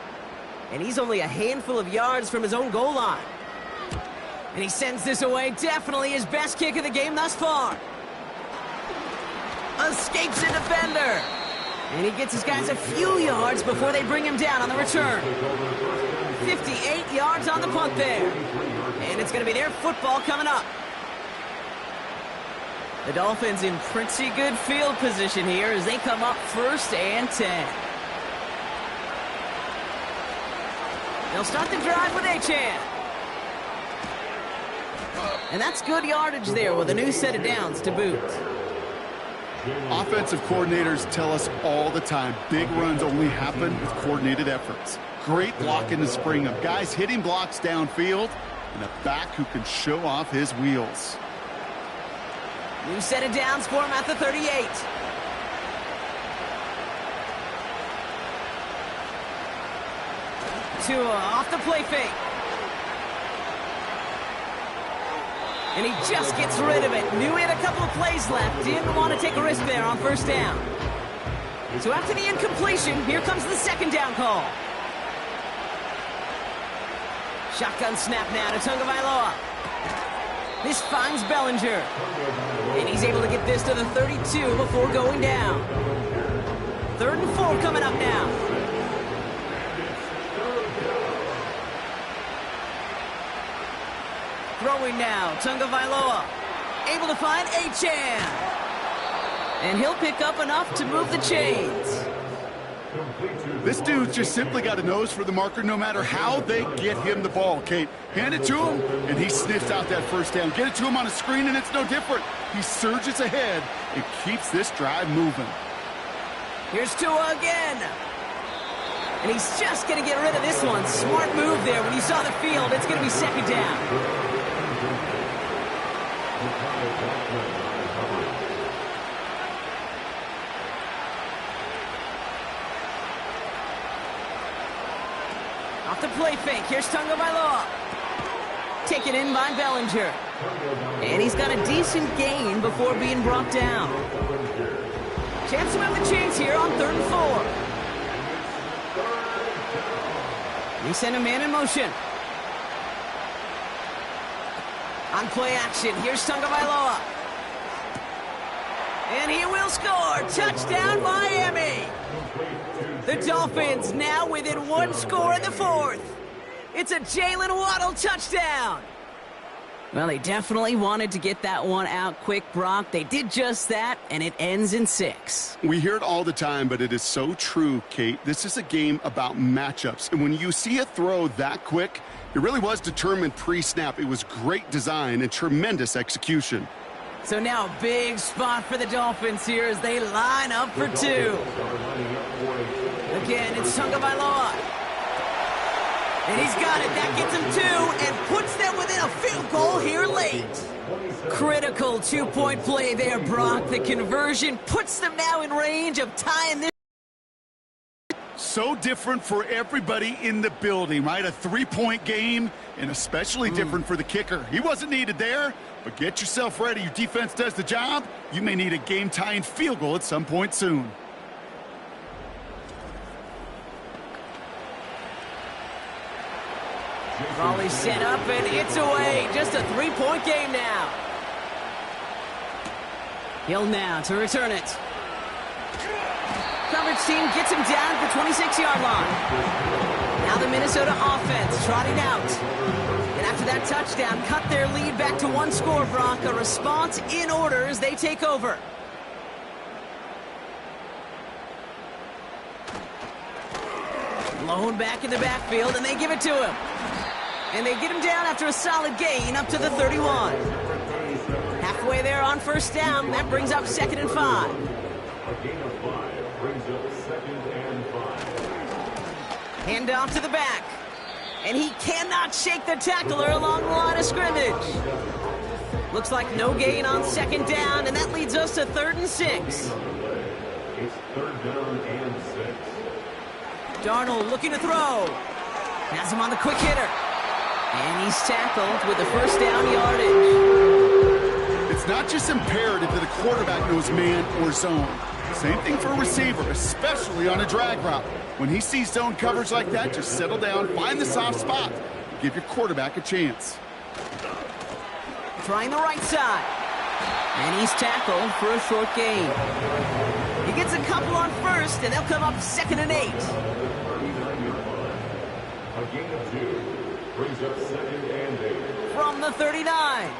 And he's only a handful of yards from his own goal line. And he sends this away. Definitely his best kick of the game thus far. Escapes a defender. And he gets his guys a few yards before they bring him down on the return. 58 yards on the punt there. And it's going to be their football coming up. The Dolphins in pretty good field position here as they come up 1st and 10. They'll start the drive with Achane. And that's good yardage there with a new set of downs to boot. Offensive coordinators tell us all the time, big runs only happen with coordinated efforts. Great block in the spring of guys hitting blocks downfield and a back who can show off his wheels. New set of downs for him at the 38. Tua off the play fake. And he just gets rid of it. Knew he had a couple of plays left. Didn't want to take a risk there on 1st down. So after the incompletion, here comes the second down call. Shotgun snap now to Tagovailoa. This finds Bellinger. And he's able to get this to the 32 before going down. 3rd and 4 coming up now. Throwing now, Tagovailoa. Able to find Achane. And he'll pick up enough to move the chains. This dude's just simply got a nose for the marker no matter how they get him the ball, Kate. Hand it to him, and he sniffs out that first down. Get it to him on a screen, and it's no different. He surges ahead and keeps this drive moving. Here's Tua again. And he's just going to get rid of this one. Smart move there. When you saw the field, it's going to be second down. Off the play fake. Here's Tagovailoa. Taken in by Bellinger. And he's got a decent gain before being brought down. Chance to have the chance here on 3rd and 4. They send a man in motion. On play action, here's Tagovailoa. And he will score. Touchdown, Miami. The Dolphins now within 1 score in the 4th. It's a Jalen Waddle touchdown. Well, they definitely wanted to get that one out quick, Brock. They did just that, and it ends in 6. We hear it all the time, but it is so true, Kate. This is a game about matchups. And when you see a throw that quick, it really was determined pre-snap. It was great design and tremendous execution. So now a big spot for the Dolphins here as they line up for 2. Again, it's Tagovailoa. And he's got it. That gets him 2 and puts them within a field goal here late. Critical 2-point play there, Brock. The conversion puts them now in range of tying this. So different for everybody in the building, right? A 3-point game, and especially different for the kicker. He wasn't needed there, but get yourself ready. Your defense does the job. You may need a game-tying field goal at some point soon. Raleigh set up, and it's away. Just a 3-point game now. Hill now to return it. Coverage team gets him down at the 26-yard line. Now the Minnesota offense trotting out. And after that touchdown, cut their lead back to 1 score, Brock. A response in order as they take over. Blown back in the backfield, and they give it to him. And they get him down after a solid gain up to the 31. Halfway there on 1st down. That brings up 2nd and 5. A gain of 5 brings up 2nd and 5. Hand off to the back. And he cannot shake the tackler along the line of scrimmage. Looks like no gain on 2nd down, and that leads us to 3rd and 6. It's 3rd down and 6. Darnold looking to throw. Has him on the quick hitter. And he's tackled with the 1st down yardage. It's not just imperative that a quarterback knows man or zone. Same thing for a receiver, especially on a drag route. When he sees zone coverage like that, just settle down, find the soft spot, and give your quarterback a chance. Trying the right side. And he's tackled for a short gain. He gets a couple on 1st, and they'll come up 2nd and 8. A gain of 2 brings up 2nd and 8. From the 39.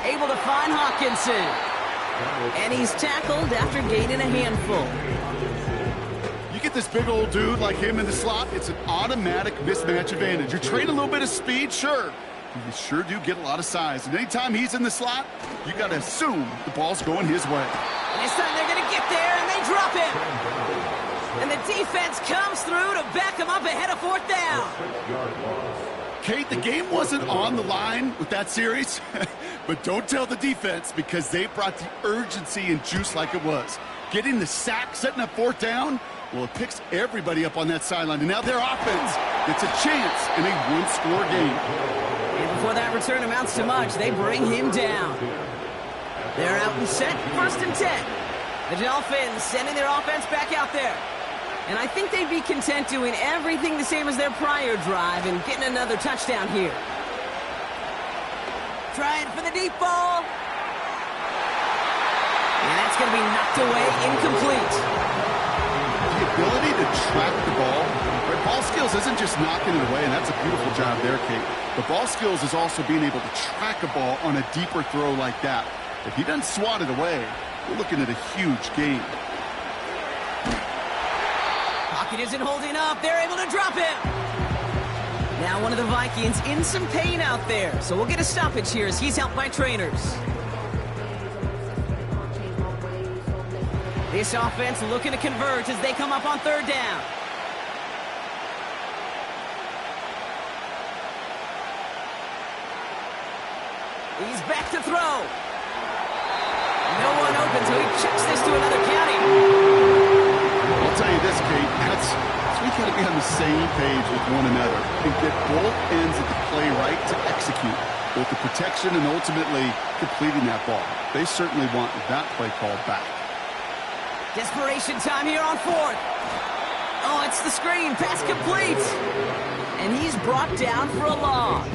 Able to find Hawkinson. And he's tackled after gaining a handful. You get this big old dude like him in the slot, it's an automatic mismatch advantage. You're trading a little bit of speed, sure. You sure do get a lot of size. And anytime he's in the slot, you got to assume the ball's going his way. And this time they're going to get there, and they drop him. And the defense comes through to back him up ahead of 4th down. Kate, the game wasn't on the line with that series, but don't tell the defense because they brought the urgency and juice like it was. Getting the sack, setting up 4th down, well, it picks everybody up on that sideline. And now their offense gets a chance in a 1-score game. And before that return amounts to much, they bring him down. They're out and set, 1st and 10. The Dolphins sending their offense back out there. And I think they'd be content doing everything the same as their prior drive and getting another touchdown here. Trying for the deep ball. And that's going to be knocked away, incomplete. The ability to track the ball. Right? Ball skills isn't just knocking it away, and that's a beautiful job there, Kate. The ball skills is also being able to track a ball on a deeper throw like that. If he doesn't swat it away, we're looking at a huge gain. Pocket isn't holding up. They're able to drop him. Now one of the Vikings in some pain out there. So we'll get a stoppage here as he's helped by trainers. This offense looking to convert as they come up on third down. He's back to throw. No one open, so he chucks this to another county. I'll tell you this, Kate, that's we got to be on the same page with one another and get both ends of the play right to execute both the protection and ultimately completing that ball. They certainly want that play call back. Desperation time here on fourth. Oh, it's the screen. Pass complete. And he's brought down for a loss.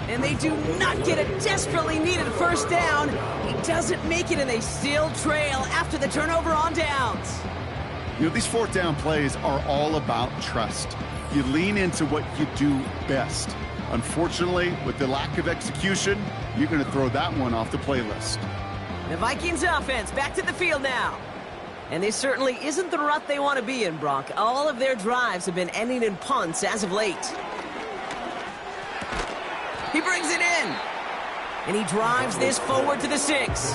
And they do not get a desperately needed first down. He doesn't make it, and they still trail after the turnover on downs. You know, these fourth down plays are all about trust. You lean into what you do best. Unfortunately, with the lack of execution, you're going to throw that one off the playlist. The Vikings offense back to the field now. And this certainly isn't the rut they want to be in, Brock. All of their drives have been ending in punts as of late. He brings it in. And he drives this forward to the 6.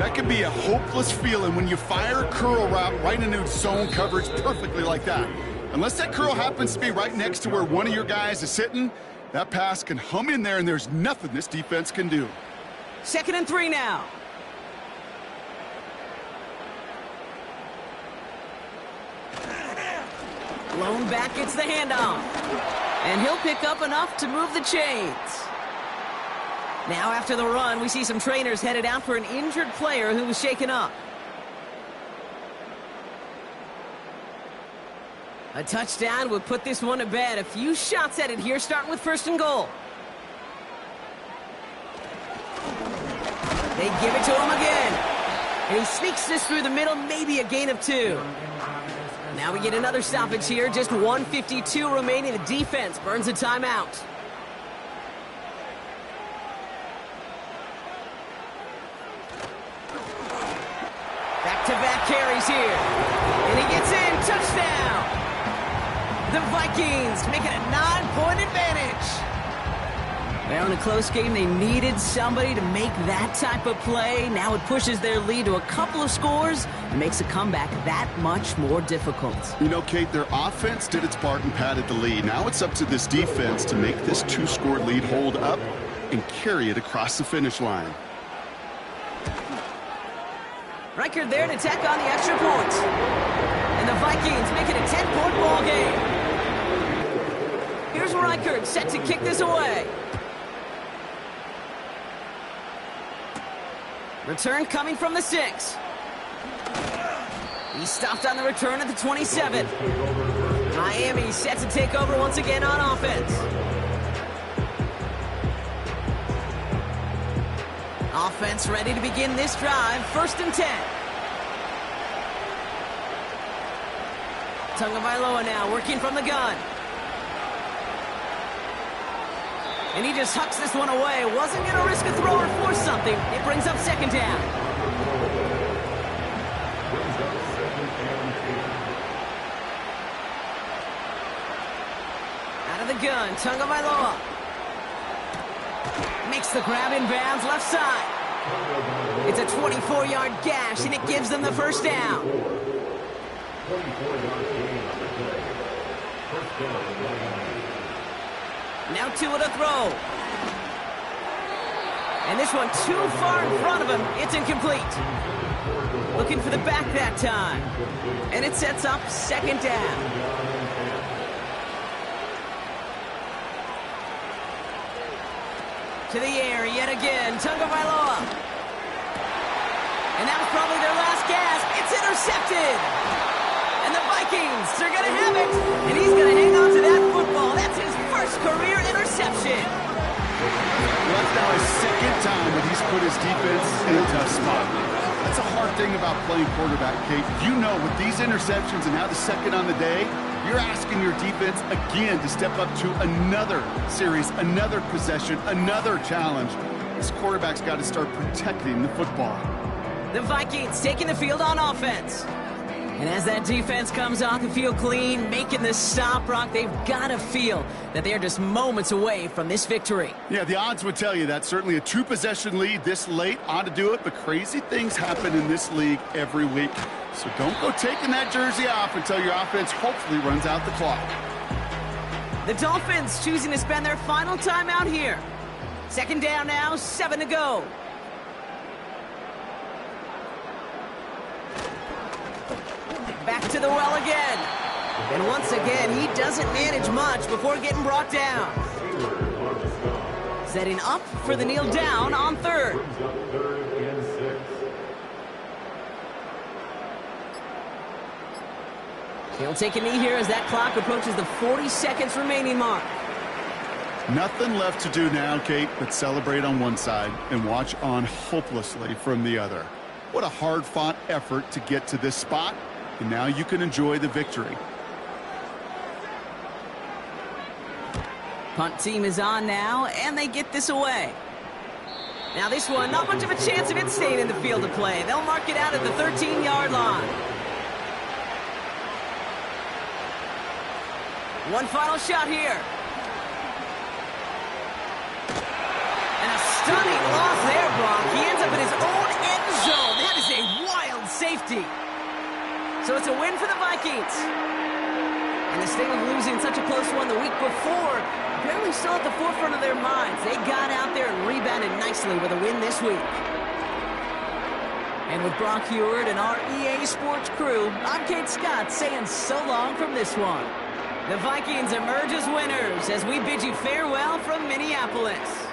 That can be a hopeless feeling when you fire a curl route right into zone coverage perfectly like that. Unless that curl happens to be right next to where one of your guys is sitting, that pass can hum in there and there's nothing this defense can do. 2nd and 3 now. Blown back gets the handoff. And he'll pick up enough to move the chains. Now after the run, we see some trainers headed out for an injured player who was shaken up. A touchdown would put this one to bed. A few shots at it here, starting with 1st and goal. They give it to him again. And he sneaks this through the middle, maybe a gain of 2. Now we get another stoppage here. Just 1:52 remaining. The defense burns a timeout. Back-to-back carries here. And he gets in. Touchdown. The Vikings make it a 9-point advantage. Well, in a close game, they needed somebody to make that type of play. Now it pushes their lead to a couple of scores and makes a comeback that much more difficult. You know, Kate, their offense did its part and padded the lead. Now it's up to this defense to make this 2-score lead hold up and carry it across the finish line. Reichard there to tack on the extra point. And the Vikings make it a 10-point ball game. Here's Reichard set to kick this away. Return coming from the 6. He stopped on the return at the 27. Miami set to take over once again on offense. Offense ready to begin this drive. 1st and 10. Tagovailoa now working from the gun. And he just hucks this one away. Wasn't going to risk a throw or force something. It brings up 2nd down. Out of the gun, Tagovailoa. Makes the grab in bounds left side. It's a 24-yard gash, and it gives them the 1st down. 24-yard gain on the play. 1st down. Now 2 at a throw. And this one too far in front of him. It's incomplete. Looking for the back that time. And it sets up 2nd down. To the air yet again. Tagovailoa. And that was probably their last gasp. It's intercepted. And the Vikings are going to have it. And he's going to hang on to that football. That's his first career interception. Well, that's now his second time that he's put his defense in a tough spot. That's a hard thing about playing quarterback, Kate. You know, with these interceptions and now the second on the day, you're asking your defense again to step up to another series, another possession, another challenge. This quarterback's got to start protecting the football. The Vikings taking the field on offense. And as that defense comes off the field clean, making the stop, Brock, they've got to feel that they're just moments away from this victory. Yeah, the odds would tell you that. Certainly a two-possession lead this late ought to do it, but crazy things happen in this league every week. So don't go taking that jersey off until your offense hopefully runs out the clock. The Dolphins choosing to spend their final time out here. Second down now, 7 to go. Back to the well again. And once again, he doesn't manage much before getting brought down. Setting up for the kneel down on third. He'll take a knee here as that clock approaches the 40 seconds remaining mark. Nothing left to do now, Kate, but celebrate on one side and watch on hopelessly from the other. What a hard-fought effort to get to this spot, and now you can enjoy the victory. Punt team is on now, and they get this away. Now this one, not much of a chance of it staying in the field of play. They'll mark it out at the 13-yard line. One final shot here. And a stunning loss there, Brock. He ends up in his own end zone. That is a wild safety. So it's a win for the Vikings. And the sting of losing such a close one the week before, apparently still at the forefront of their minds. They got out there and rebounded nicely with a win this week. And with Brock Heward and our EA Sports crew, I'm Kate Scott saying so long from this one. The Vikings emerge as winners as we bid you farewell from Minneapolis.